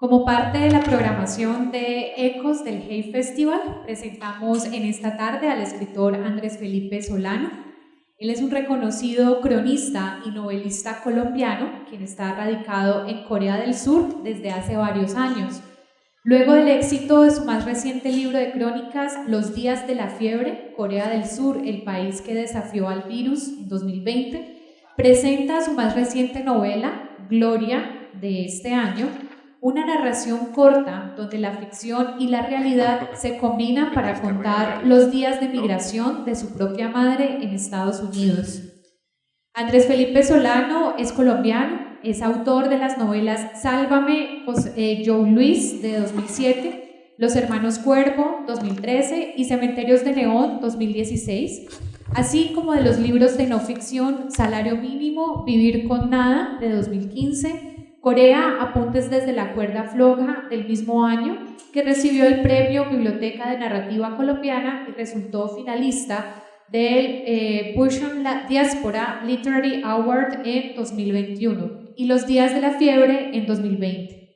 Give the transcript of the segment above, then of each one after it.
Como parte de la programación de Ecos del Hay Festival, presentamos en esta tarde al escritor Andrés Felipe Solano. Él es un reconocido cronista y novelista colombiano, quien está radicado en Corea del Sur desde hace varios años. Luego del éxito de su más reciente libro de crónicas, Los días de la fiebre, Corea del Sur, el país que desafió al virus, en 2020, presenta su más reciente novela, Gloria, de este año, una narración corta donde la ficción y la realidad se combinan para contar los días de migración de su propia madre en Estados Unidos. Andrés Felipe Solano es colombiano, es autor de las novelas Sálvame, Joe Luis, de 2007, Los Hermanos Cuervo, 2013, y Cementerios de Neón, 2016, así como de los libros de no ficción Salario Mínimo, Vivir con Nada, de 2015, Corea, Apuntes desde la cuerda floja, del mismo año, que recibió el premio Biblioteca de Narrativa Colombiana y resultó finalista del Busan Diaspora Literary Award en 2021 y Los días de la fiebre en 2020.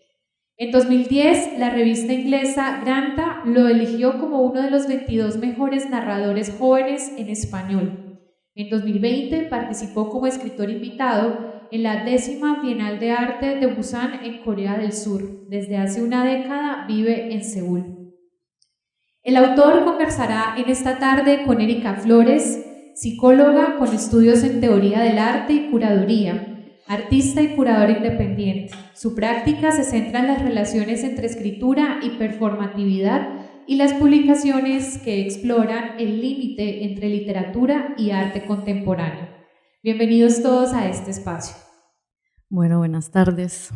En 2010, la revista inglesa Granta lo eligió como uno de los 22 mejores narradores jóvenes en español. En 2020 participó como escritor invitado en la 10ª Bienal de Arte de Busan en Corea del Sur. Desde hace una década vive en Seúl. El autor conversará en esta tarde con Erika Flores, psicóloga con estudios en teoría del arte y curaduría, artista y curadora independiente. Su práctica se centra en las relaciones entre escritura y performatividad y las publicaciones que exploran el límite entre literatura y arte contemporáneo. Bienvenidos todos a este espacio. Bueno, buenas tardes.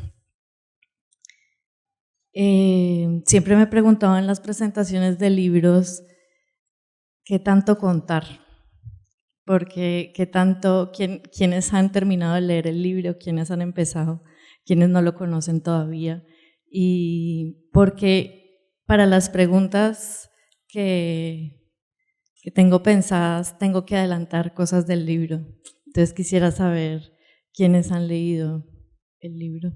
Siempre me preguntaban en las presentaciones de libros qué tanto contar, porque quiénes han terminado de leer el libro, quiénes han empezado, quiénes no lo conocen todavía, y porque para las preguntas que tengo pensadas tengo que adelantar cosas del libro. Entonces quisiera saber quiénes han leído el libro.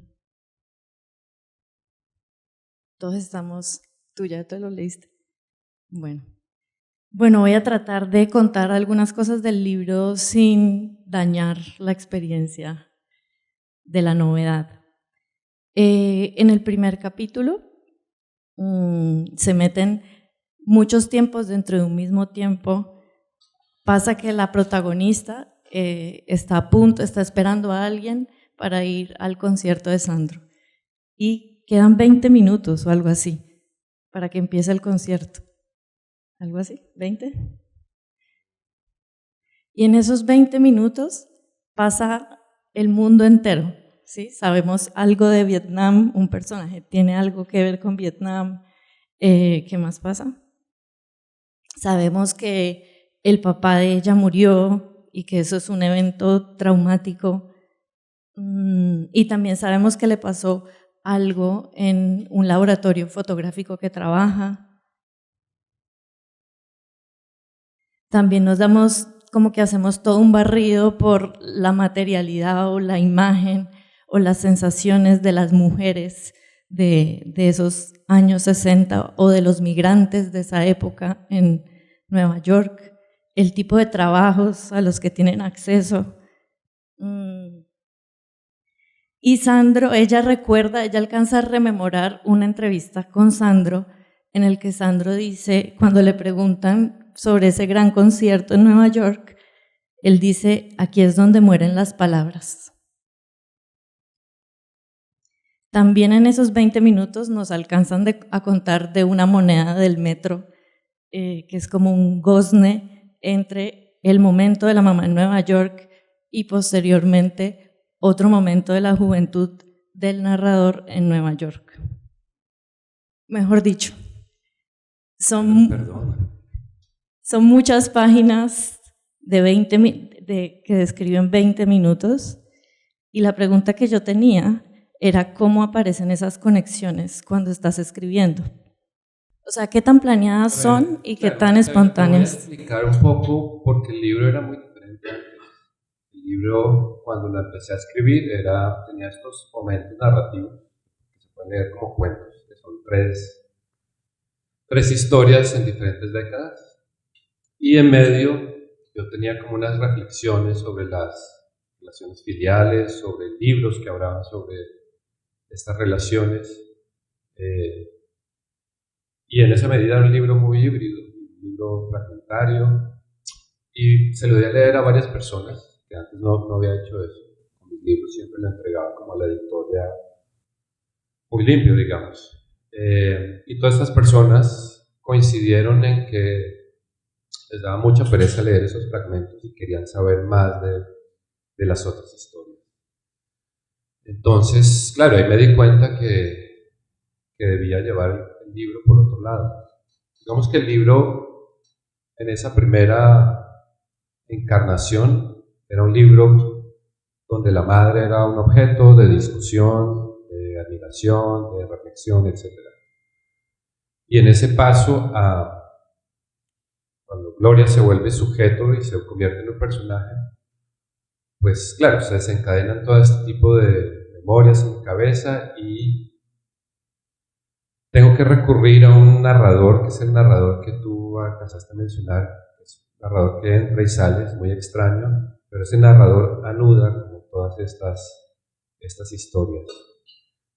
Todos estamos, tú ya te lo leíste. Bueno, voy a tratar de contar algunas cosas del libro sin dañar la experiencia de la novedad. En el primer capítulo se meten muchos tiempos dentro de un mismo tiempo. Pasa que la protagonista está esperando a alguien para ir al concierto de Sandro y quedan 20 minutos o algo así para que empiece el concierto. ¿Algo así? ¿20? Y en esos 20 minutos pasa el mundo entero, ¿sí? Sabemos algo de Vietnam, un personaje tiene algo que ver con Vietnam. ¿Qué más pasa? Sabemos que el papá de ella murió y que eso es un evento traumático. Y también sabemos que le pasó algo en un laboratorio fotográfico que trabaja. También nos damos como que hacemos todo un barrido por la materialidad o la imagen o las sensaciones de las mujeres de esos años 60 o de los migrantes de esa época en Nueva York, el tipo de trabajos a los que tienen acceso. Y Sandro, ella alcanza a rememorar una entrevista con Sandro en el que Sandro dice, cuando le preguntan sobre ese gran concierto en Nueva York, él dice, aquí es donde mueren las palabras. También en esos 20 minutos nos alcanzan a contar de una moneda del metro, que es como un gozne entre el momento de la mamá en Nueva York y posteriormente otro momento de la juventud del narrador en Nueva York. Mejor dicho, son muchas páginas que describen 20 minutos y la pregunta que yo tenía era cómo aparecen esas conexiones cuando estás escribiendo. O sea, qué tan planeadas son y qué tan espontáneas. Voy a explicar un poco porque el libro era muy diferente antes. El libro, cuando lo empecé a escribir, tenía estos momentos narrativos que se pueden a leer como cuentos, que son tres historias en diferentes décadas. Y en medio yo tenía como unas reflexiones sobre las relaciones filiales, sobre libros que hablaban sobre estas relaciones. Y en esa medida era un libro muy híbrido, un libro fragmentario. Y se lo di a leer a varias personas, que antes no había hecho eso. Con mis libros siempre lo entregaba como a la editorial muy limpio, digamos. Y todas estas personas coincidieron en que les daba mucha pereza leer esos fragmentos y querían saber más de las otras historias. Entonces, claro, ahí me di cuenta que debía llevar el libro por otro lado. Digamos que el libro, en esa primera encarnación, era un libro donde la madre era un objeto de discusión, de admiración, de reflexión, etc. Y en ese paso cuando Gloria se vuelve sujeto y se convierte en un personaje, pues claro, se desencadenan todo este tipo de memorias en mi cabeza y tengo que recurrir a un narrador, que es el narrador que tú alcanzaste a mencionar, es un narrador que entra y sale, es muy extraño, pero ese narrador anuda como todas estas historias.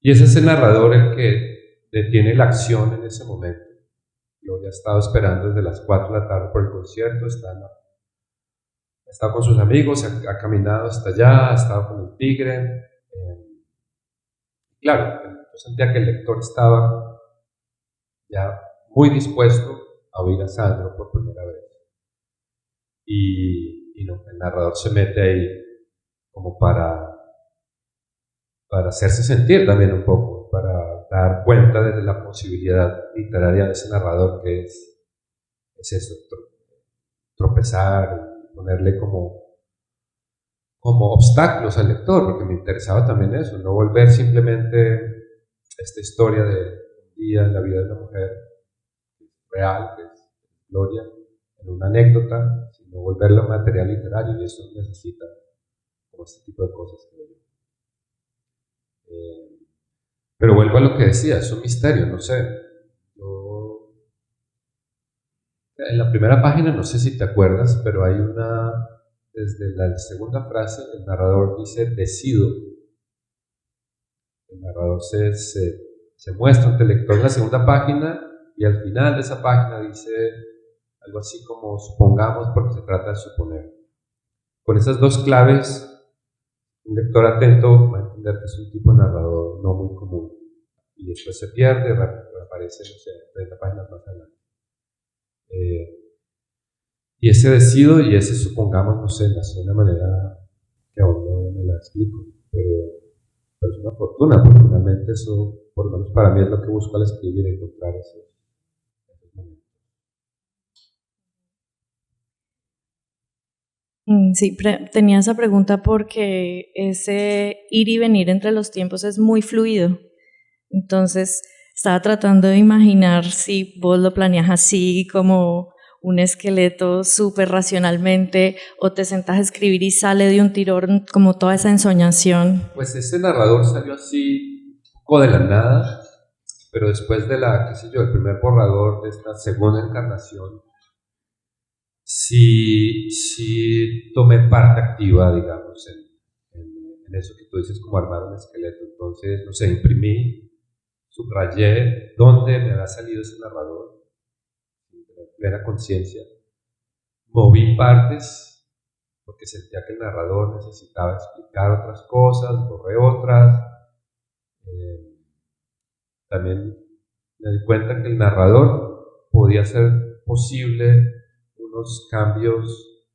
Y es ese narrador el que detiene la acción en ese momento. Gloria ha estado esperando desde las 4 de la tarde por el concierto, ha estado con sus amigos, ha caminado hasta allá, ha estado con el tigre. Claro, yo sentía que el lector estaba ya muy dispuesto a oír a Sandro por primera vez. Y no, el narrador se mete ahí como para hacerse sentir también un poco, para dar cuenta de la posibilidad literaria de ese narrador, que es eso, tropezar y ponerle como obstáculos al lector, porque me interesaba también eso, no volver simplemente esta historia de un día en la vida de una mujer real, que es Gloria, en una anécdota, sino volverlo a material literario, y eso necesita como este tipo de cosas, creo yo. Pero vuelvo a lo que decía, es un misterio, no sé. En la primera página, no sé si te acuerdas, pero hay desde la segunda frase, el narrador dice decido. El narrador se muestra ante el lector en la segunda página y al final de esa página dice algo así como supongamos, porque se trata de suponer. Con esas dos claves, un lector atento va a entender que es un tipo de narrador no muy común. Y después se pierde, reaparece, no sé, 30 páginas más adelante. Y ese decido y ese supongamos, no sé, nació de una manera que aún no me la explico, pero es una fortuna, porque finalmente eso, por lo menos para mí, es lo que busco al escribir, encontrar esos momentos. Sí, tenía esa pregunta porque ese ir y venir entre los tiempos es muy fluido. Entonces, estaba tratando de imaginar si vos lo planeas así, como un esqueleto súper racionalmente, o te sentás a escribir y sale de un tirón como toda esa ensoñación. Pues ese narrador salió así, un poco de la nada, pero después de el primer borrador de esta segunda encarnación, sí tomé parte activa, digamos, en eso que tú dices, como armar un esqueleto. Entonces, no sé, imprimí, subrayé dónde me había salido ese narrador, en plena conciencia. Moví partes, porque sentía que el narrador necesitaba explicar otras cosas, borré otras. También me di cuenta que el narrador podía hacer posible unos cambios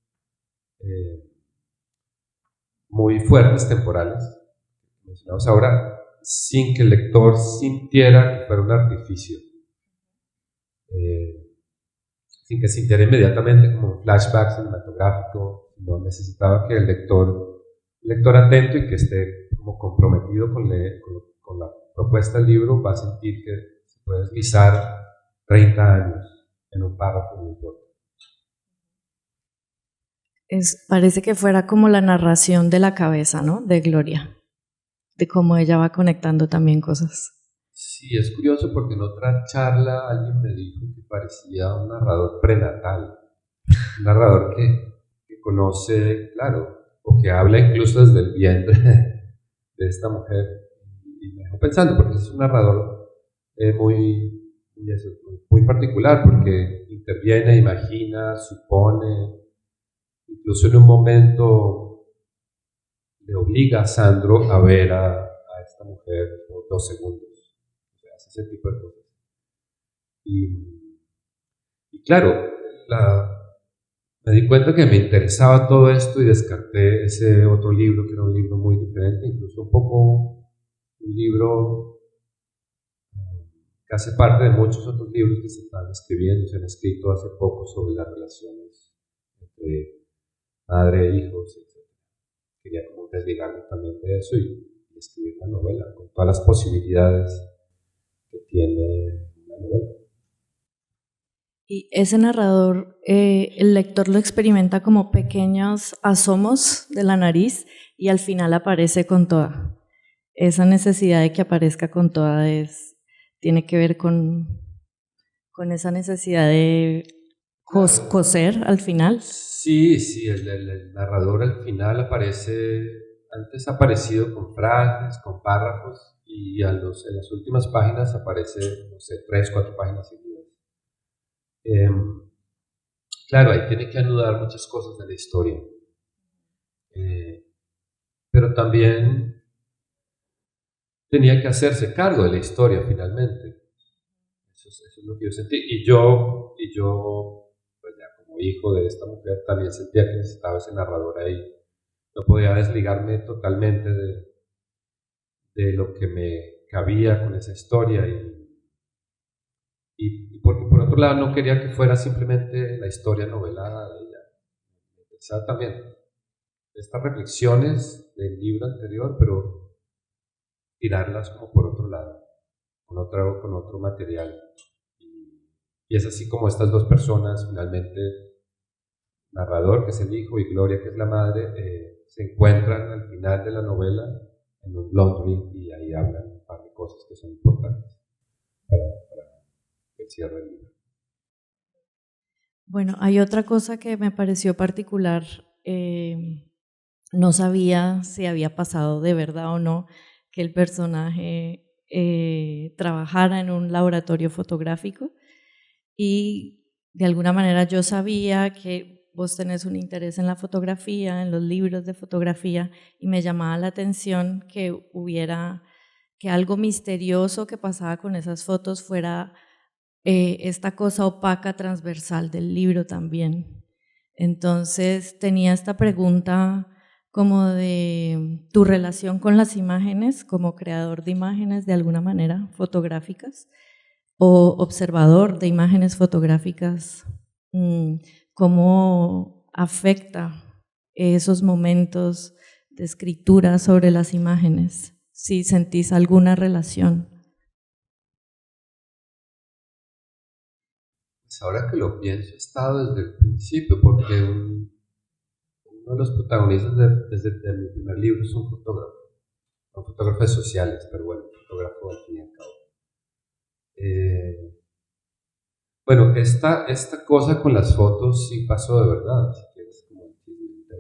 muy fuertes temporales, mencionamos ahora, sin que el lector sintiera que fuera un artificio, sin que sintiera inmediatamente como un flashback cinematográfico. No, necesitaba que el lector atento y que esté como comprometido con la propuesta del libro, va a sentir que se puede deslizar 30 años en un párrafo muy corto. Parece que fuera como la narración de la cabeza, ¿no? De Gloria, de cómo ella va conectando también cosas. Sí, es curioso porque en otra charla alguien me dijo que parecía un narrador prenatal, un narrador que conoce, claro, o que habla incluso desde el vientre de esta mujer. Y me dejó pensando, porque es un narrador muy particular, porque interviene, imagina, supone, incluso en un momento le obliga a Sandro a ver a esta mujer por 2 segundos. O sea, hace ese tipo de cosas. Y, y claro, me di cuenta que me interesaba todo esto y descarté ese otro libro, que era un libro muy diferente, incluso un poco un libro que hace parte de muchos otros libros que se están escribiendo, se han escrito hace poco sobre las relaciones entre madre e hijos, etc. Quería como desligarme también de eso y escribir una novela con todas las posibilidades que tiene una novela. Y ese narrador, el lector lo experimenta como pequeños asomos de la nariz y al final aparece con toda. Esa necesidad de que aparezca con toda tiene que ver con esa necesidad de coser al final. Sí, sí, el narrador al final aparece, antes ha aparecido con frases, con párrafos, y en las últimas páginas aparece, no sé, 3, 4 páginas seguidas. Claro, ahí tiene que anudar muchas cosas de la historia, pero también tenía que hacerse cargo de la historia finalmente. Eso es lo que yo sentí. Y yo, pues ya como hijo de esta mujer, también sentía que necesitaba ese narrador ahí. No podía desligarme totalmente de lo que me cabía con esa historia. Y porque por otro lado no quería que fuera simplemente la historia novelada de ella. Me interesaba también estas reflexiones del libro anterior, pero tirarlas como por otro lado, con otro material. Y es así como estas dos personas, finalmente, narrador, que es el hijo, y Gloria, que es la madre, se encuentran al final de la novela en un laundry y ahí hablan un par de cosas que son importantes para el cierre del libro. Bueno, hay otra cosa que me pareció particular. No sabía si había pasado de verdad o no que el personaje trabajara en un laboratorio fotográfico, y de alguna manera yo sabía que vos tenés un interés en la fotografía, en los libros de fotografía, y me llamaba la atención que algo misterioso que pasaba con esas fotos fuera esta cosa opaca transversal del libro también. Entonces tenía esta pregunta como de tu relación con las imágenes, como creador de imágenes de alguna manera fotográficas o observador de imágenes fotográficas, cómo afecta esos momentos de escritura sobre las imágenes, si sentís alguna relación. Pues ahora que lo pienso, he estado desde el principio, porque uno de los protagonistas desde mi primer libro es un fotógrafo. Son fotógrafos sociales, pero bueno, fotógrafo al fin y al cabo. Bueno, esta cosa con las fotos sí pasó de verdad, si quieres, como el chisme.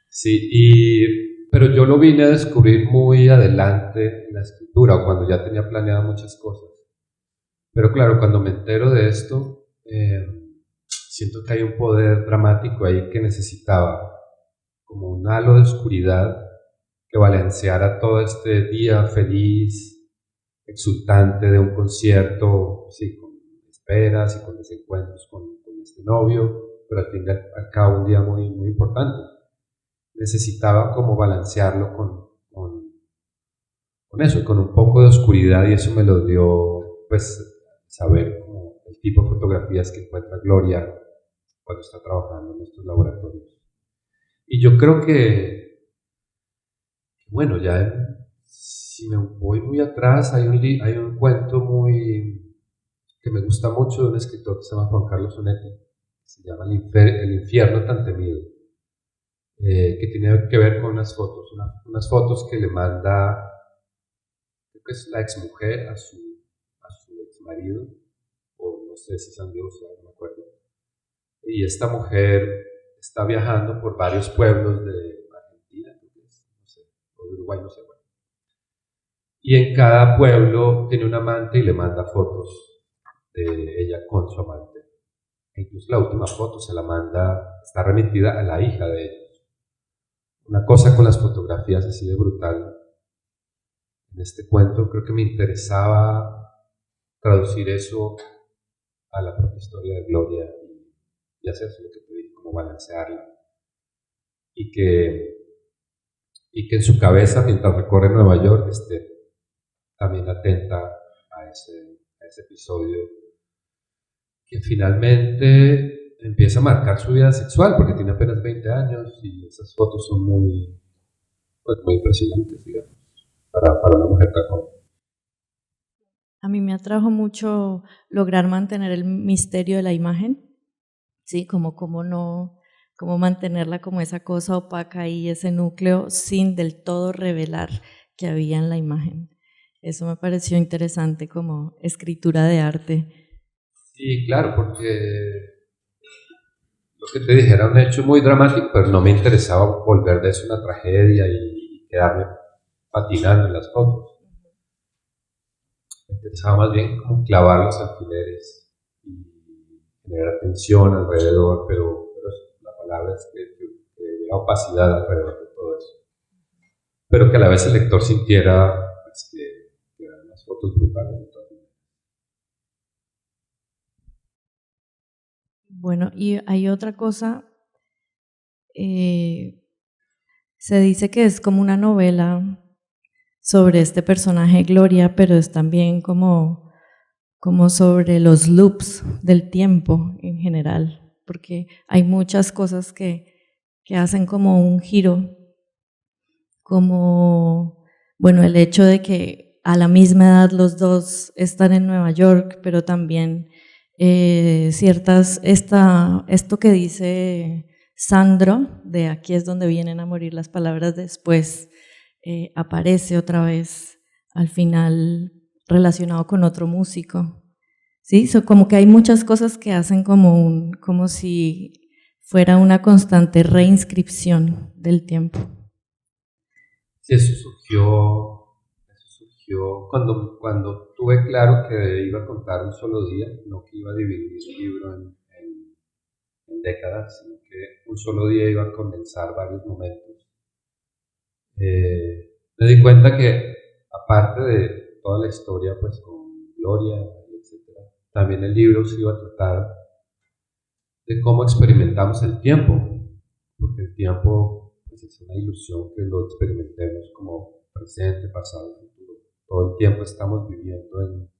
Sí, pero yo lo vine a descubrir muy adelante en la escritura, cuando ya tenía planeado muchas cosas. Pero claro, cuando me entero de esto, siento que hay un poder dramático ahí que necesitaba, como un halo de oscuridad que balanceara todo este día feliz, exultante de un concierto, sí, con esperas y con desencuentros con este novio, pero al fin y al cabo un día muy, muy importante. Necesitaba como balancearlo con eso, con un poco de oscuridad, y eso me lo dio, pues, saber como el tipo de fotografías que encuentra Gloria cuando está trabajando en estos laboratorios. Y yo creo que, bueno, ya si me voy muy atrás, hay un cuento que me gusta mucho de un escritor que se llama Juan Carlos Onetti, que se llama El infierno tan temido, que tiene que ver con unas fotos que le manda que es la exmujer a su exmarido, o no sé si se han divorciado, no me acuerdo. Y esta mujer está viajando por varios pueblos de Argentina, no sé, o de Uruguay, no sé. Bueno. Y en cada pueblo tiene un amante y le manda fotos de ella con su amante. E incluso la última foto se la manda, está remitida a la hija de ellos. Una cosa con las fotografías así de brutal. En este cuento creo que me interesaba traducir eso a la propia historia de Gloria y hacer eso, lo que te dije, como balancearla. Y que en su cabeza, mientras recorre Nueva York, esté también atenta a ese episodio que finalmente empieza a marcar su vida sexual, porque tiene apenas 20 años y esas fotos son muy impresionantes, digamos, para una mujer tan joven. A mí me atrajo mucho lograr mantener el misterio de la imagen, ¿sí? Como mantenerla como esa cosa opaca y ese núcleo sin del todo revelar que había en la imagen. Eso me pareció interesante como escritura de arte. Sí, claro, porque lo que te dije era un hecho muy dramático, pero no me interesaba volver de eso una tragedia y quedarme patinando en las fotos. Me interesaba más bien como clavar los alfileres y generar atención alrededor, pero la palabra es que hubiera opacidad alrededor de todo eso. Pero que a la vez el lector sintiera pues, que eran unas fotos brutales de todo. Bueno, y hay otra cosa, se dice que es como una novela sobre este personaje Gloria, pero es también como sobre los loops del tiempo en general, porque hay muchas cosas que hacen como un giro, como, bueno, el hecho de que a la misma edad los dos están en Nueva York, pero también esto que dice Sandro, de aquí es donde vienen a morir las palabras después, aparece otra vez al final relacionado con otro músico. ¿Sí? Como que hay muchas cosas que hacen como si fuera una constante reinscripción del tiempo. Sí, eso surgió cuando tuve claro que iba a contar un solo día, no que iba a dividir el libro en décadas, sino que un solo día iba a condensar varios momentos. Me di cuenta que, aparte de toda la historia pues con Gloria, etc., también el libro se iba a tratar de cómo experimentamos el tiempo, porque el tiempo pues, es una ilusión que lo experimentemos como presente, pasado y futuro. Todo el tiempo estamos viviendo en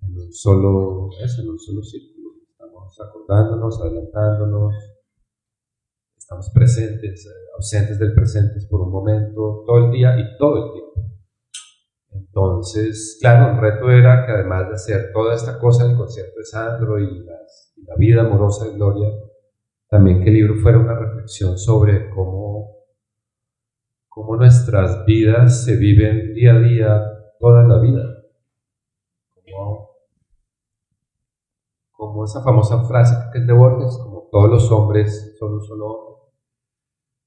un solo círculo. Estamos acordándonos, adelantándonos, estamos presentes, ausentes del presente por un momento, todo el día y todo el tiempo. Entonces, claro, un reto era que además de hacer toda esta cosa del concierto de Sandro y la vida amorosa de Gloria, también que el libro fuera una reflexión sobre cómo nuestras vidas se viven día a día, toda la vida. Como esa famosa frase que es de Borges, como todos los hombres son un solo hombre.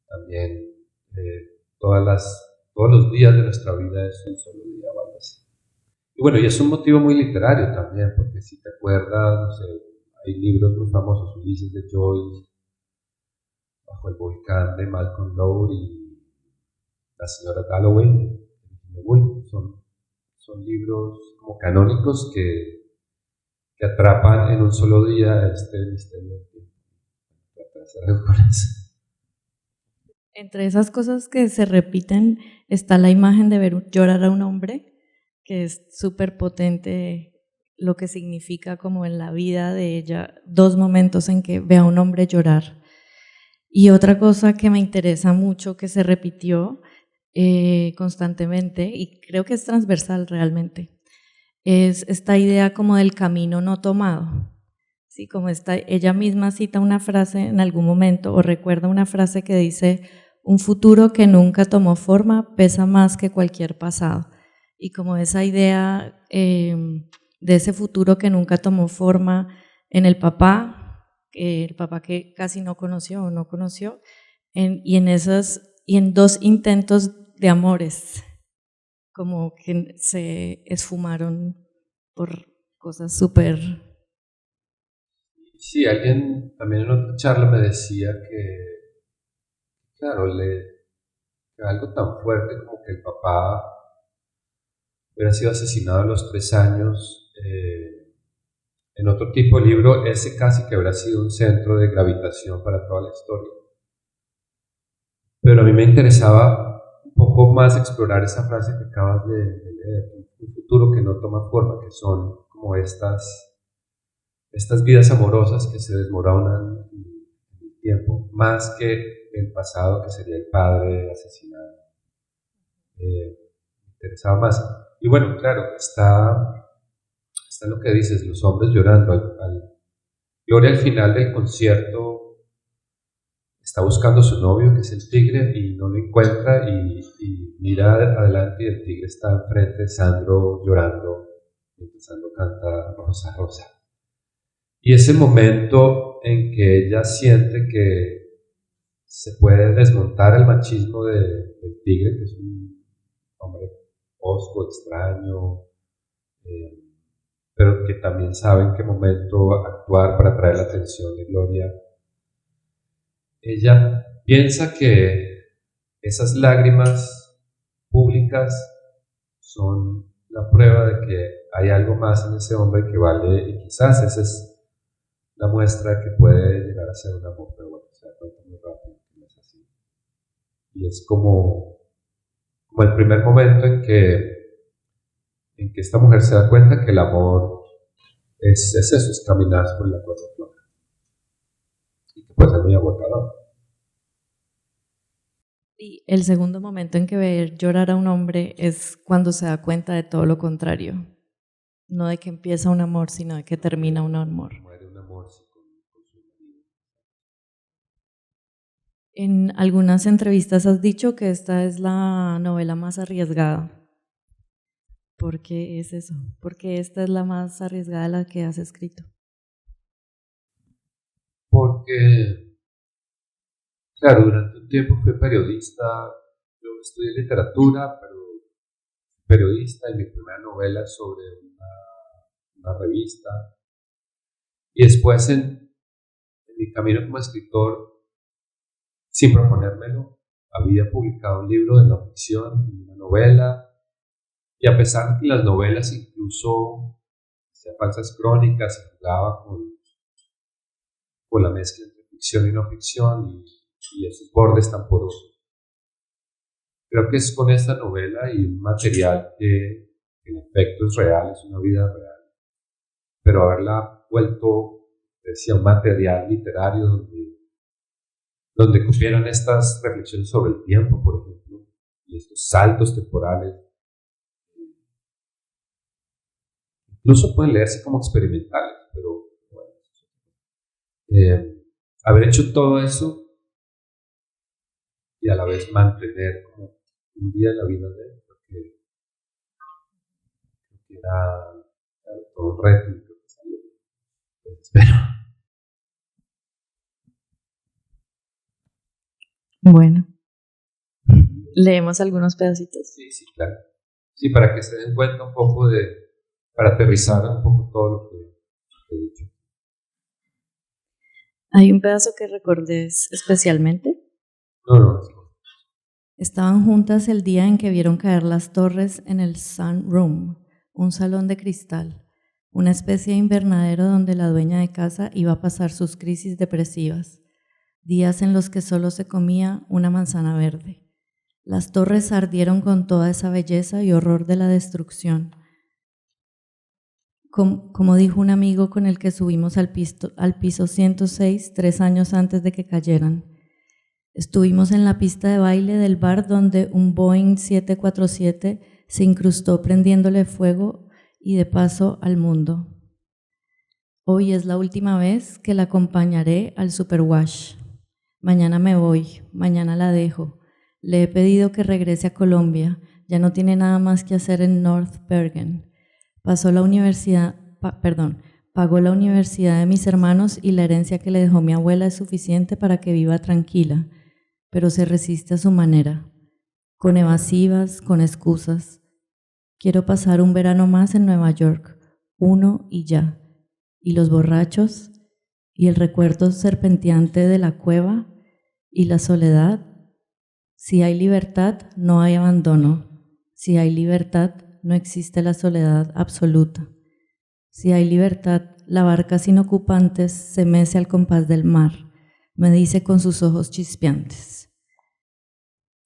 También todos los días de nuestra vida es un solo día o algo así. Y bueno, y es un motivo muy literario también, porque si te acuerdas, no sé, hay libros muy famosos, Ulises de Joyce, Bajo el volcán de Malcolm Lowry y La señora Dalloway, son libros como canónicos que atrapan en un solo día este misterio del tiempo. Tratar de hacer algo con eso. Entre esas cosas que se repiten está la imagen de ver llorar a un hombre, que es súper potente lo que significa como en la vida de ella, 2 momentos en que ve a un hombre llorar. Y otra cosa que me interesa mucho, que se repitió constantemente, y creo que es transversal realmente, es esta idea como del camino no tomado. Sí, como ella misma cita una frase en algún momento o recuerda una frase que dice: un futuro que nunca tomó forma pesa más que cualquier pasado. y como esa idea de ese futuro que nunca tomó forma en el papá que casi no conoció o no conoció, y en dos intentos de amores, como que se esfumaron por cosas súper... Sí, alguien también en otra charla me decía que, claro, que algo tan fuerte como que el papá hubiera sido asesinado a los 3 años, en otro tipo de libro, ese casi que habría sido un centro de gravitación para toda la historia. Pero a mí me interesaba un poco más explorar esa frase que acabas de leer, un futuro que no toma forma, que son como estas vidas amorosas que se desmoronan en el tiempo, más que el pasado, que sería el padre asesinado. Me interesaba más. Y bueno, claro, está lo que dices, los hombres llorando. Gloria al final del concierto está buscando a su novio, que es el tigre, y no lo encuentra, y mira adelante y el tigre está enfrente de Sandro llorando, mientras Sandro canta Rosa Rosa. Y ese momento en que ella siente que se puede desmontar el machismo del tigre, que es un hombre osco, extraño, pero que también sabe en qué momento actuar para atraer la atención de Gloria. Ella piensa que esas lágrimas públicas son la prueba de que hay algo más en ese hombre que vale, y quizás esa es la muestra de que puede llegar a ser un amor, pero bueno, se da cuenta muy rápido que no es así. Y es como el primer momento en que esta mujer se da cuenta que el amor es eso, es caminar sobre la cuerda floja. Y que puede ser muy agotador. Y el segundo momento en que ver llorar a un hombre es cuando se da cuenta de todo lo contrario. No de que empieza un amor, sino de que termina un amor. Muere un amor con su marido. En algunas entrevistas has dicho que esta es la novela más arriesgada. ¿Por qué es eso? Porque esta es la más arriesgada de la que has escrito. Porque, claro, durante un tiempo fui periodista, yo estudié literatura, pero periodista, y mi primera novela es sobre una revista. Y después en mi camino como escritor, sin proponérmelo, había publicado un libro de no ficción, una novela, y a pesar de que las novelas incluso hacían falsas crónicas y jugaba con la mezcla entre ficción y no ficción y esos bordes tan porosos. Creo que es con esta novela y un material que en efecto es real, es una vida real, pero haberla vuelto, decía, un material literario donde cupieran estas reflexiones sobre el tiempo, por ejemplo, y estos saltos temporales. Incluso pueden leerse como experimentales, pero bueno, haber hecho todo eso y a la vez mantener como un día en la vida de él, porque era todo un reto y creo que salió. Pues espero. Bueno, leemos algunos pedacitos. Sí, claro. Sí, para que se den cuenta un poco para aterrizar un poco todo lo que he dicho. ¿Hay un pedazo que recordes especialmente? No. Estaban juntas el día en que vieron caer las torres en el Sun Room, un salón de cristal, una especie de invernadero donde la dueña de casa iba a pasar sus crisis depresivas, días en los que solo se comía una manzana verde. Las torres ardieron con toda esa belleza y horror de la destrucción. Como dijo un amigo con el que subimos al piso 106 3 años antes de que cayeran. Estuvimos en la pista de baile del bar donde un Boeing 747 se incrustó prendiéndole fuego y de paso al mundo. Hoy es la última vez que la acompañaré al Superwash. Mañana me voy, mañana la dejo. Le he pedido que regrese a Colombia. Ya no tiene nada más que hacer en North Bergen. Pagó la universidad de mis hermanos y la herencia que le dejó mi abuela es suficiente para que viva tranquila, pero se resiste a su manera, con evasivas, con excusas. Quiero pasar un verano más en Nueva York, uno y ya. Y los borrachos, y el recuerdo serpenteante de la cueva, y la soledad. Si hay libertad, no hay abandono. Si hay libertad, no existe la soledad absoluta. Si hay libertad, la barca sin ocupantes se mece al compás del mar, me dice con sus ojos chispeantes.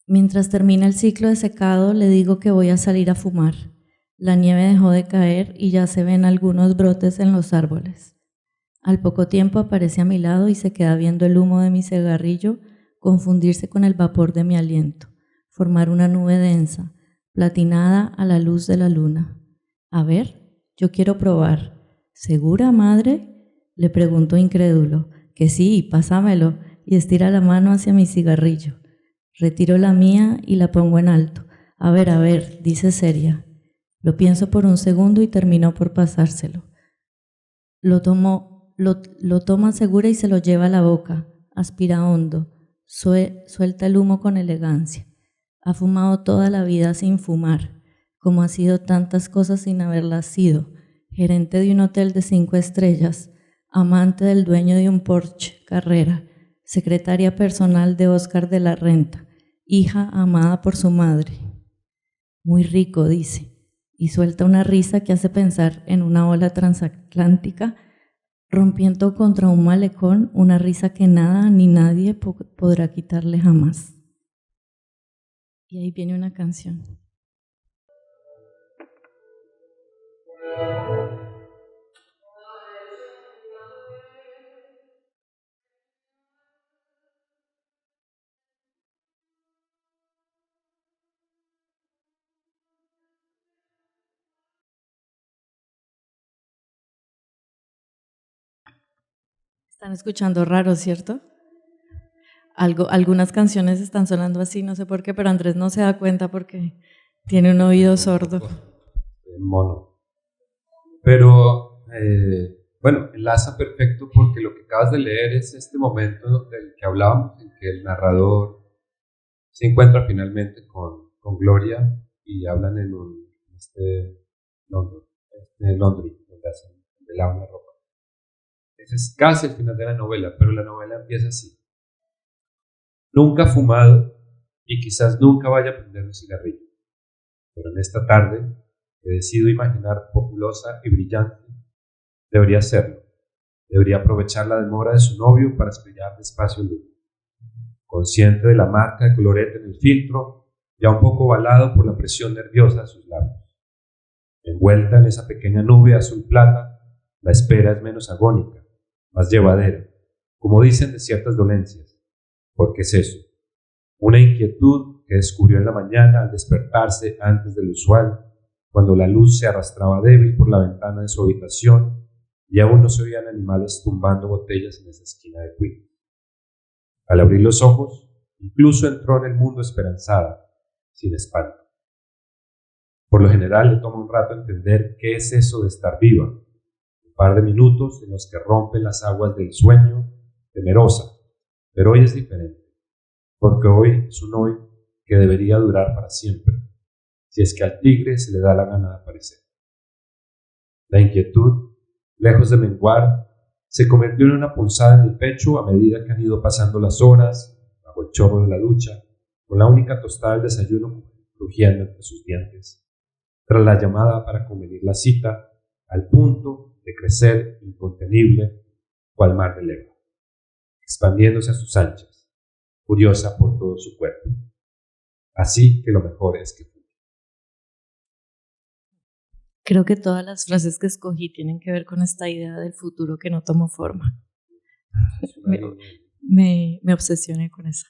Mientras termina el ciclo de secado, le digo que voy a salir a fumar. La nieve dejó de caer y ya se ven algunos brotes en los árboles. Al poco tiempo aparece a mi lado y se queda viendo el humo de mi cigarrillo confundirse con el vapor de mi aliento, formar una nube densa, platinada a la luz de la luna. A ver, yo quiero probar. ¿Segura, madre? Le pregunto incrédulo. Que sí, pásamelo, y estira la mano hacia mi cigarrillo. Retiro la mía y la pongo en alto. A ver, dice seria. Lo pienso por un segundo y termino por pasárselo. Lo toma segura y se lo lleva a la boca. Aspira hondo. Suelta el humo con elegancia. Ha fumado toda la vida sin fumar, como ha sido tantas cosas sin haberlas sido. Gerente de un hotel de 5 estrellas, amante del dueño de un Porsche Carrera, secretaria personal de Oscar de la Renta, hija amada por su madre. Muy rico, dice, y suelta una risa que hace pensar en una ola transatlántica rompiendo contra un malecón, una risa que nada ni nadie podrá quitarle jamás. Y ahí viene una canción. Están escuchando raro, ¿cierto? Algunas canciones están sonando así, no sé por qué, pero Andrés no se da cuenta porque tiene un oído sordo. Mono. Pero, bueno, enlaza perfecto porque lo que acabas de leer es este momento del que hablábamos, en que el narrador se encuentra finalmente con Gloria y hablan en laundry, donde lavan la ropa. Ese es casi el final de la novela, pero la novela empieza así. Nunca ha fumado y quizás nunca vaya a prender un cigarrillo, pero en esta tarde he decidido imaginar populosa y brillante. Debería hacerlo. Debería aprovechar la demora de su novio para estrellar despacio el humo. Consciente de la marca de colorete en el filtro, ya un poco ovalado por la presión nerviosa de sus labios. Envuelta en esa pequeña nube azul plata, la espera es menos agónica, más llevadera, como dicen de ciertas dolencias. Porque es eso, una inquietud que descubrió en la mañana al despertarse antes del usual, cuando la luz se arrastraba débil por la ventana de su habitación y aún no se oían animales tumbando botellas en esa esquina de Queens. Al abrir los ojos, incluso entró en el mundo esperanzada, sin espanto. Por lo general le toma un rato entender qué es eso de estar viva, un par de minutos en los que rompen las aguas del sueño, temerosa, pero hoy es diferente, porque hoy es un hoy que debería durar para siempre, si es que al tigre se le da la gana de aparecer. La inquietud, lejos de menguar, se convirtió en una punzada en el pecho a medida que han ido pasando las horas, bajo el chorro de la ducha, con la única tostada del desayuno crujiendo entre sus dientes, tras la llamada para convenir la cita, al punto de crecer incontenible cual mar de leva, expandiéndose a sus anchas, curiosa por todo su cuerpo. Así que lo mejor es que fume. Creo que todas las frases que escogí tienen que ver con esta idea del futuro que no tomó forma. Me obsesioné con eso.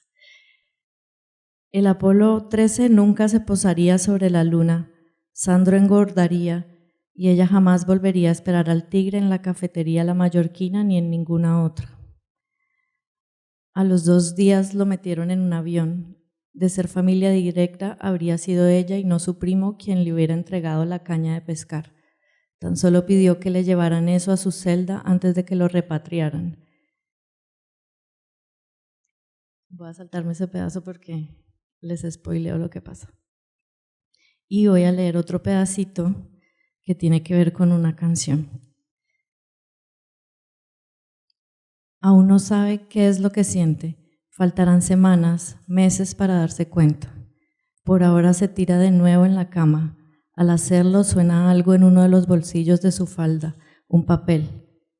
El Apolo 13 nunca se posaría sobre la luna. Sandro engordaría y ella jamás volvería a esperar al tigre en la cafetería La Mallorquina ni en ninguna otra. A los 2 días lo metieron en un avión. De ser familia directa, habría sido ella y no su primo quien le hubiera entregado la caña de pescar. Tan solo pidió que le llevaran eso a su celda antes de que lo repatriaran. Voy a saltarme ese pedazo porque les spoileo lo que pasa. Y voy a leer otro pedacito que tiene que ver con una canción. Aún no sabe qué es lo que siente. Faltarán semanas, meses para darse cuenta. Por ahora se tira de nuevo en la cama. Al hacerlo suena algo en uno de los bolsillos de su falda, un papel.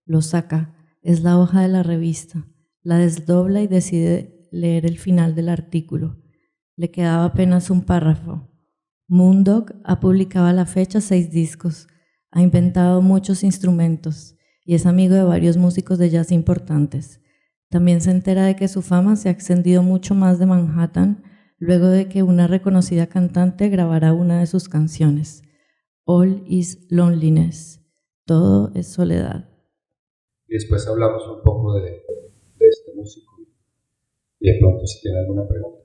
Lo saca, es la hoja de la revista. La desdobla y decide leer el final del artículo. Le quedaba apenas un párrafo. Moondog ha publicado a la fecha 6 discos, ha inventado muchos instrumentos y es amigo de varios músicos de jazz importantes. También se entera de que su fama se ha extendido mucho más de Manhattan luego de que una reconocida cantante grabara una de sus canciones. All is loneliness. Todo es soledad. Y después hablamos un poco de este músico y de pronto si tiene alguna pregunta.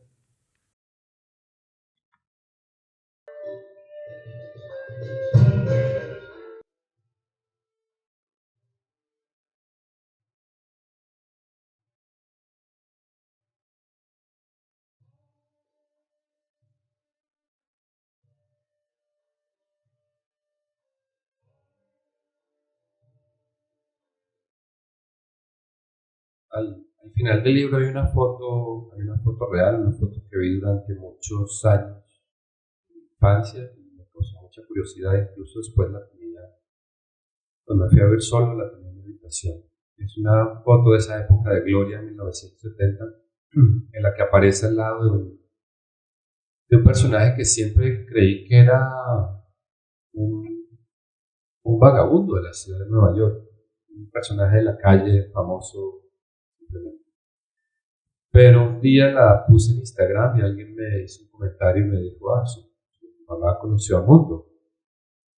Al final del libro hay una foto real, una foto que vi durante muchos años de infancia y me causó mucha curiosidad, incluso después la tenía, cuando me fui a ver solo, la tenía en mi habitación. Es una foto de esa época de Gloria, en 1970, en la que aparece al lado de un personaje que siempre creí que era un vagabundo de la ciudad de Nueva York, un personaje de la calle famoso. Pero un día la puse en Instagram y alguien me hizo un comentario y me dijo, su mamá conoció a Mundo.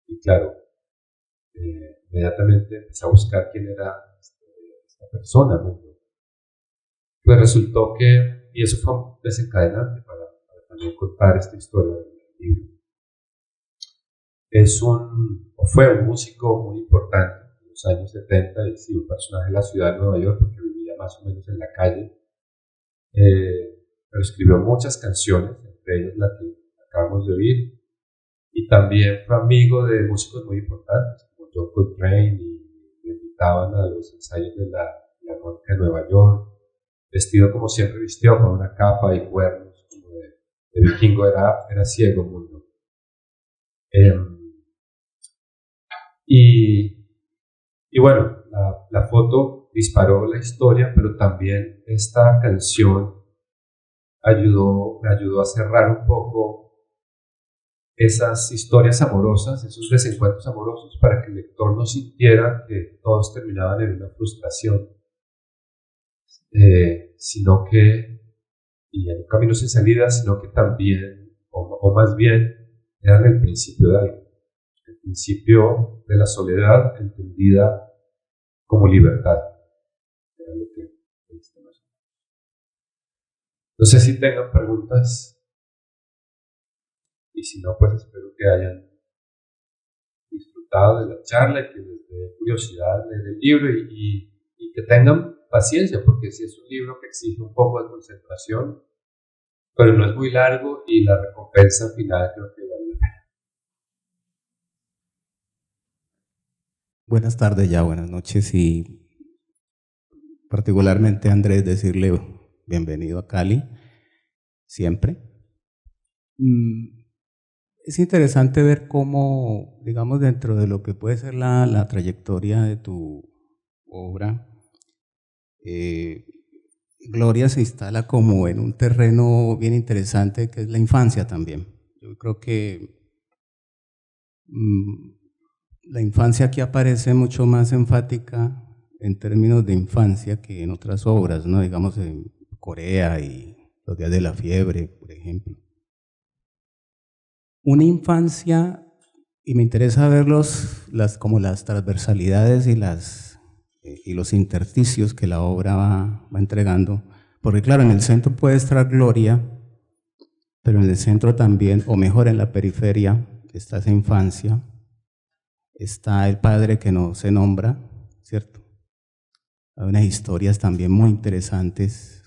Y claro, inmediatamente empecé a buscar quién era esta persona, Mundo. Pues resultó que, y eso fue un desencadenante para también contar esta historia del libro. Fue un músico muy importante en los años 70 y sí, un personaje de la ciudad de Nueva York porque vivía más o menos en la calle. Pero escribió muchas canciones, entre ellas la que acabamos de oír, y también fue amigo de músicos muy importantes como John Coltrane y le invitaban a los ensayos de la Filarmónica de Nueva York, vestido como siempre vistió, con una capa y cuernos como de vikingo, era ciego Mundo. Y bueno, la foto disparó la historia, pero también esta canción me ayudó a cerrar un poco esas historias amorosas, esos desencuentros amorosos, para que el lector no sintiera que todos terminaban en una frustración, sino que, y en un camino sin salida, sino que también, o más bien, eran el principio de algo, el principio de la soledad entendida como libertad. Era lo que no sé si tengan preguntas, y si no, pues espero que hayan disfrutado de la charla y que les dé curiosidad leer el libro y que tengan paciencia, porque sí es un libro que exige un poco de concentración, pero no es muy largo y la recompensa final creo que vale la pena. Buenas tardes ya, buenas noches, y particularmente a Andrés decirle bienvenido a Cali, siempre. Es interesante ver cómo, digamos, dentro de lo que puede ser la trayectoria de tu obra, Gloria se instala como en un terreno bien interesante que es la infancia también. Yo creo que la infancia aquí aparece mucho más enfática en términos de infancia que en otras obras, ¿no? Digamos en Corea y Los días de la fiebre, por ejemplo. Una infancia, y me interesa ver como las transversalidades y los intersticios que la obra va entregando, porque claro, en el centro puede estar Gloria, pero en el centro también, o mejor en la periferia, está esa infancia, está el padre que no se nombra, ¿cierto? Hay unas historias también muy interesantes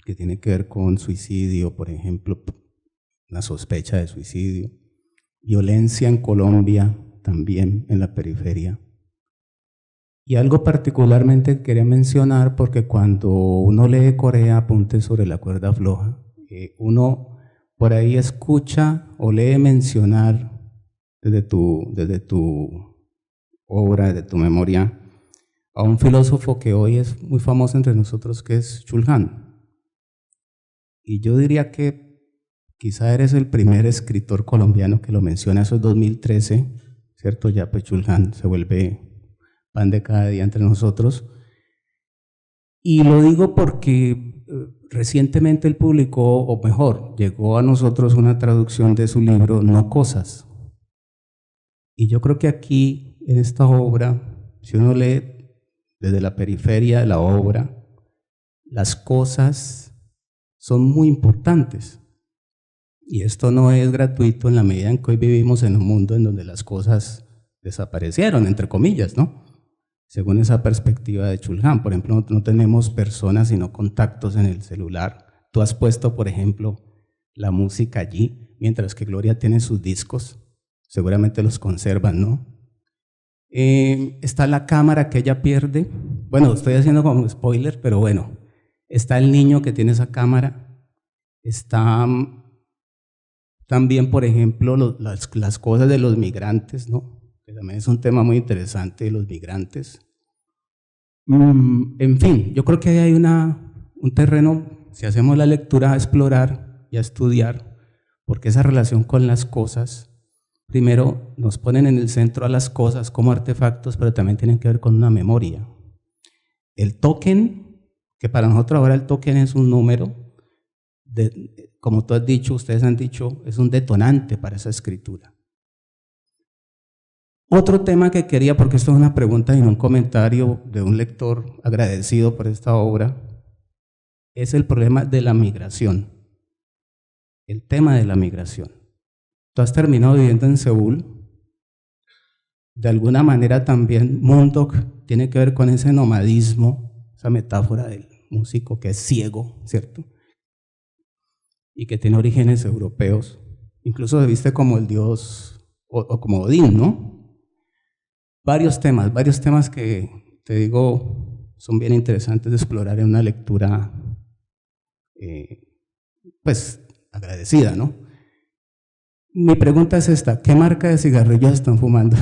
que tienen que ver con suicidio, por ejemplo, una sospecha de suicidio, violencia en Colombia, también en la periferia. Y algo particularmente quería mencionar, porque cuando uno lee Corea, Apuntes sobre la cuerda floja, uno por ahí escucha o lee mencionar desde tu obra, desde tu memoria, a un filósofo que hoy es muy famoso entre nosotros, que es Chul Han. Y yo diría que quizá eres el primer escritor colombiano que lo menciona. Eso es 2013, ¿cierto? Ya pues Chul Han se vuelve pan de cada día entre nosotros. Y lo digo porque recientemente él publicó, o mejor, llegó a nosotros una traducción de su libro No Cosas. Y yo creo que aquí, en esta obra, si uno lee desde la periferia de la obra, las cosas son muy importantes. Y esto no es gratuito en la medida en que hoy vivimos en un mundo en donde las cosas desaparecieron, entre comillas, ¿no? Según esa perspectiva de Chul Han. Por ejemplo, no tenemos personas sino contactos en el celular. Tú has puesto, por ejemplo, la música allí, mientras que Gloria tiene sus discos, seguramente los conservan, ¿no? Está la cámara que ella pierde. Bueno, estoy haciendo como spoiler, pero bueno, está el niño que tiene esa cámara. Está también, por ejemplo, las cosas de los migrantes, ¿no? Que también es un tema muy interesante de los migrantes. En fin, yo creo que ahí hay un terreno, si hacemos la lectura, a explorar y a estudiar, porque esa relación con las cosas, primero nos ponen en el centro a las cosas como artefactos, pero también tienen que ver con una memoria. El token, que para nosotros ahora el token es un número, como tú has dicho, ustedes han dicho, es un detonante para esa escritura. Otro tema que quería, porque esto es una pregunta y un comentario de un lector agradecido por esta obra, es el problema de la migración. El tema de la migración. Tú has terminado viviendo en Seúl. De alguna manera también Mundok tiene que ver con ese nomadismo, esa metáfora del músico que es ciego, ¿cierto? Y que tiene orígenes europeos. Incluso se viste como el dios, o como Odín, ¿no? Varios temas que, te digo, son bien interesantes de explorar en una lectura, pues, agradecida, ¿no? Mi pregunta es esta: ¿qué marca de cigarrillos están fumando?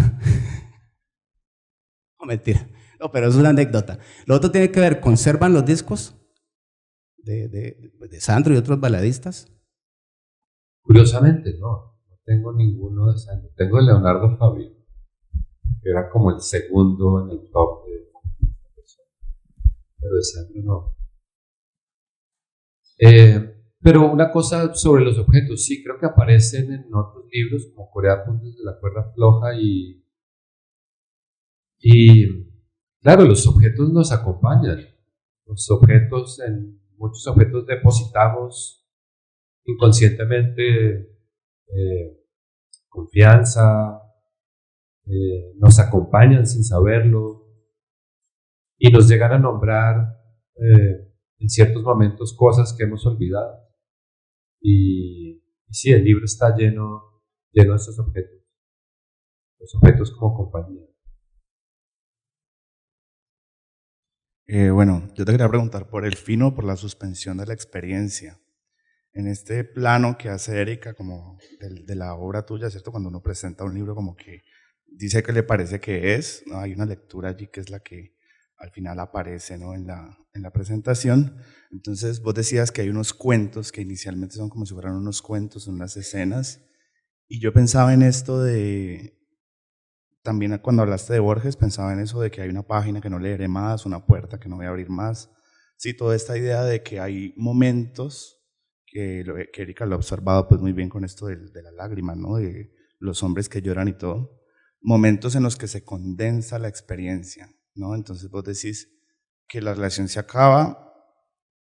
No, mentira. No, pero es una anécdota. Lo otro tiene que ver, ¿conservan los discos de Sandro y otros baladistas? Curiosamente, no tengo ninguno de Sandro. Tengo de Leonardo Fabio, que era como el segundo en el top de esta persona, pero de Sandro no. Pero una cosa sobre los objetos, sí, creo que aparecen en otros libros como Corea, Apuntes de la cuerda floja y claro, los objetos nos acompañan. Muchos objetos depositamos inconscientemente confianza, nos acompañan sin saberlo y nos llegan a nombrar en ciertos momentos cosas que hemos olvidado. Y sí, el libro está lleno de esos objetos, los objetos como compañía. Bueno, yo te quería preguntar por el fin o por la suspensión de la experiencia. En este plano que hace Erika como de la obra tuya, ¿cierto? Cuando uno presenta un libro como que dice que le parece que es, ¿no? Hay una lectura allí que es la que al final aparece, ¿no? en la presentación. Entonces vos decías que hay unos cuentos que inicialmente son como si fueran unos cuentos, unas escenas, y yo pensaba en esto también cuando hablaste de Borges, pensaba en eso de que hay una página que no leeré más, una puerta que no voy a abrir más. Sí, toda esta idea de que hay momentos que Erika lo ha observado pues muy bien con esto de la lágrima, ¿no? De los hombres que lloran y todo. Momentos en los que se condensa la experiencia, ¿no? Entonces vos decís que la relación se acaba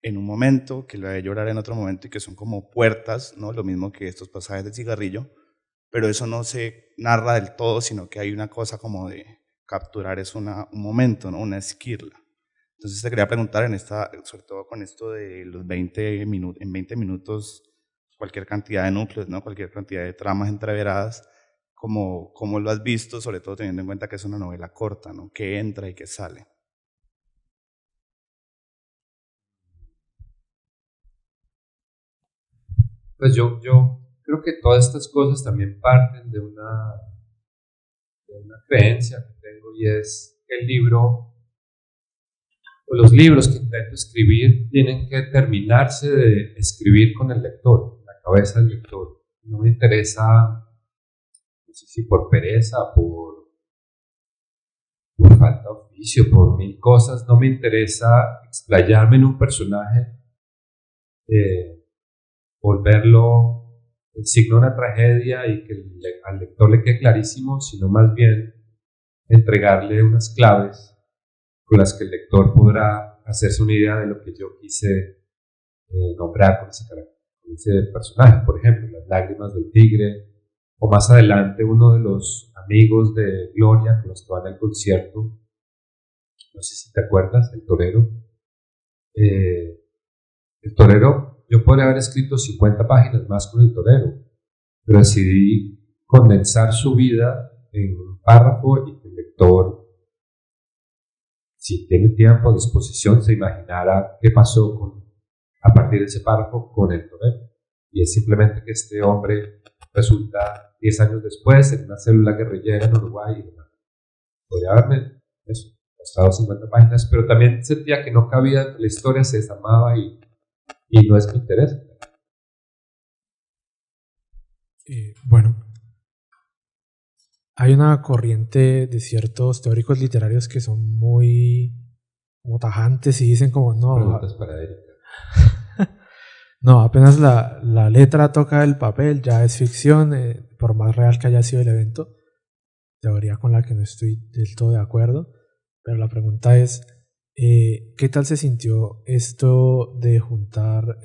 en un momento, que lo de llorar en otro momento y que son como puertas, ¿no? Lo mismo que estos pasajes del cigarrillo, pero eso no se narra del todo, sino que hay una cosa como de capturar es un momento, ¿no? Una esquirla. Entonces te quería preguntar, sobre todo con esto de los 20 minutos, en 20 minutos, cualquier cantidad de núcleos, ¿no? Cualquier cantidad de tramas entreveradas, ¿cómo lo has visto, sobre todo teniendo en cuenta que es una novela corta, ¿no? Que entra y que sale. Pues yo creo que todas estas cosas también parten de una creencia que tengo, y es que el libro, o los libros que intento escribir, tienen que terminarse de escribir con el lector, en la cabeza del lector. No me interesa, no sé si por pereza, por falta de oficio, por mil cosas, no me interesa explayarme en un personaje, volverlo el signo de una tragedia y que al lector le quede clarísimo, sino más bien entregarle unas claves con las que el lector podrá hacerse una idea de lo que yo quise nombrar con ese personaje. Por ejemplo, las lágrimas del tigre, o más adelante uno de los amigos de Gloria con los que van al concierto, no sé si te acuerdas, el torero. El torero, yo podría haber escrito 50 páginas más con el torero, pero decidí condensar su vida en un párrafo y que el lector, si tiene tiempo a disposición, se imaginara qué pasó a partir de ese párrafo con el torero. Y es simplemente que este hombre resulta 10 años después en una célula guerrillera en Uruguay y demás. Podría haberme costado 50 páginas, pero también sentía que no cabía, la historia se desarmaba y no es mi interés. Bueno, hay una corriente de ciertos teóricos literarios que son muy como tajantes y dicen como no. Preguntas para Erika. No, apenas la letra toca el papel, ya es ficción, por más real que haya sido el evento. Teoría con la que no estoy del todo de acuerdo. Pero la pregunta es, ¿qué tal se sintió esto de juntar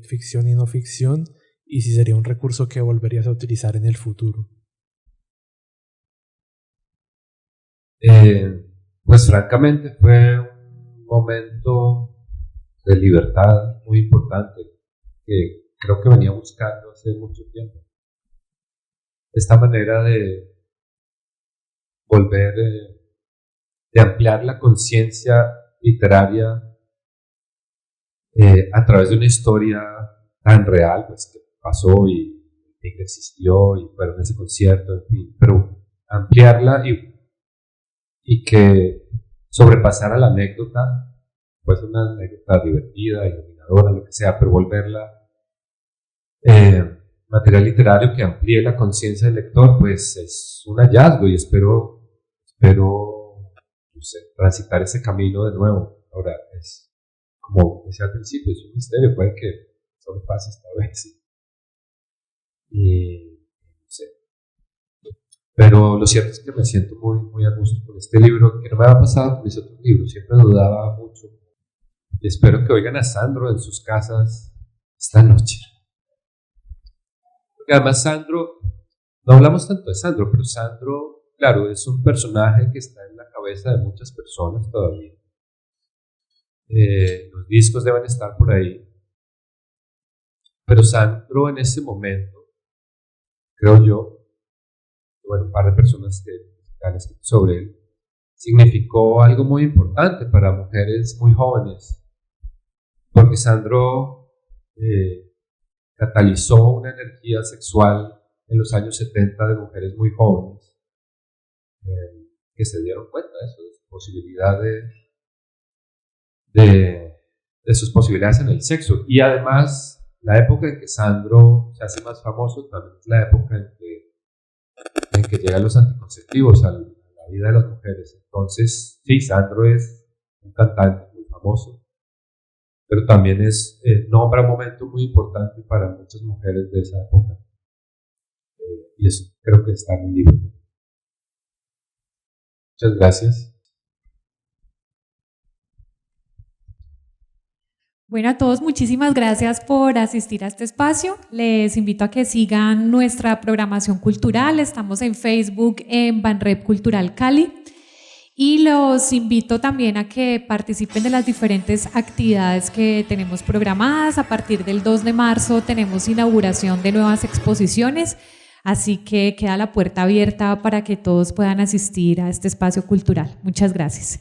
ficción y no ficción? Y si sería un recurso que volverías a utilizar en el futuro. Pues francamente fue un momento de libertad muy importante que creo que venía buscando hace mucho tiempo. Esta manera de volver, de ampliar la conciencia literaria a través de una historia tan real, pues que pasó y que existió y fueron a ese concierto, en fin, pero ampliarla y que sobrepasara la anécdota, pues una anécdota divertida, iluminadora, lo que sea, pero volverla material literario que amplíe la conciencia del lector, pues es un hallazgo y espero no sé, transitar ese camino de nuevo. Ahora, es como decía al principio, es un misterio, puede que solo pase esta vez y no sé. Pero lo cierto es que me siento muy a gusto con este libro, que no me había pasado con mis otros libros, siempre dudaba mucho. Y espero que oigan a Sandro en sus casas esta noche. Porque además Sandro, no hablamos tanto de Sandro, pero Sandro, claro, es un personaje que está en la cabeza de muchas personas todavía. Los discos deben estar por ahí. Pero Sandro en ese momento, creo yo, bueno, un par de personas que han escrito sobre él, significó algo muy importante para mujeres muy jóvenes, porque Sandro catalizó una energía sexual en los años 70 de mujeres muy jóvenes que se dieron cuenta de eso, de su posibilidad de sus posibilidades en el sexo. Y además, la época en que Sandro se hace más famoso también es la época en que llegan los anticonceptivos a la vida de las mujeres. Entonces, sí, Sandro es un cantante muy famoso, pero también nombra un momento muy importante para muchas mujeres de esa época. Y eso creo que está en el libro. Muchas gracias. Bueno, a todos muchísimas gracias por asistir a este espacio. Les invito a que sigan nuestra programación cultural. Estamos en Facebook en Banrep Cultural Cali. Y los invito también a que participen de las diferentes actividades que tenemos programadas. A partir del 2 de marzo tenemos inauguración de nuevas exposiciones, así que queda la puerta abierta para que todos puedan asistir a este espacio cultural. Muchas gracias.